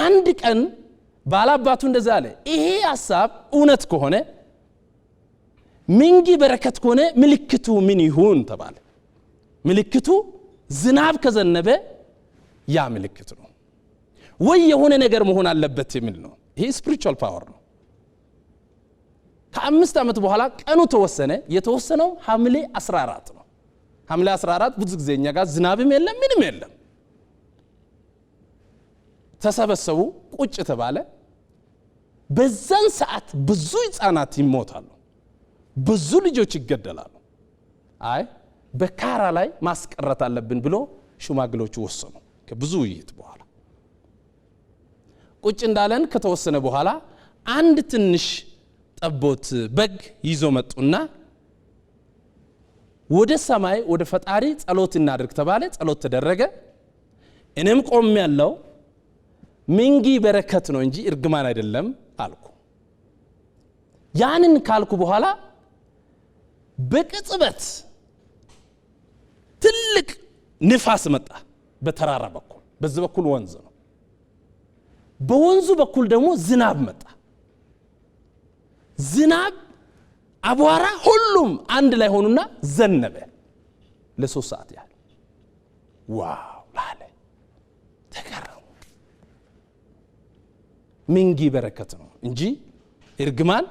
አንድ ቀን ባላባቱ እንደዛ አለ ይሄ ሐሳብ እውነት ከሆነ ሚንጊ በረከት ከሆነ ምልክቱ ምን ይሁን ተባለ ምልክቱ ዝናብ ከዘነበ ያ ምልክት ነው ወይ የሆነ ነገር መሆን አለበት የሚል ነው ይሄ ስፒሪቹዋል ፓወር ነው ከ5 ዓመት በኋላ ቀኑ ተወሰነ የተወሰነው ሐምሌ 14 ነው ሐምሌ 14 ብዙ ጊዜኛ ጋር ዝናብም የለም ምንም የለም ተሰበሰቡ ቁጭ ተባለ በዛን ሰዓት ብዙ ህፃናት ይሞታሉ ብዙ ልጆች ይገደላሉ አይ በካራ ላይ ማስቀረት አለብን ብሎ ሽማግሌዎቹ ወሰኑ ከብዙ ውይይት በኋላ ቁጭ እንዳለን ከተወሰነ በኋላ አንድ ትንሽ ጠቦት በግ ይዞ መጡና ወደ ሰማይ ወደ ፈጣሪ ጸሎት እናድርግ ተባለ ጸሎት ተደረገ እኔም ቆም ያለው ሚንጊ በረከት ነው እንጂ እርግማን አይደለም አልኩ ያንን ካልኩ በኋላ በቅጽበት ትልቅ ንፋስ መጣ በተራራ በኩል በዚህ በኩል ወንዝ ነው በወንዙ በኩል ደግሞ ዝናብ መጣ ዝናብ አቧራ ሁሉም አንድ ላይ ሆኑና ዘነበ ለ3 ሰዓት ያህል ዋው ላለ ተገረሙ ሚንጊ በረከት ነው እንጂ እርግማን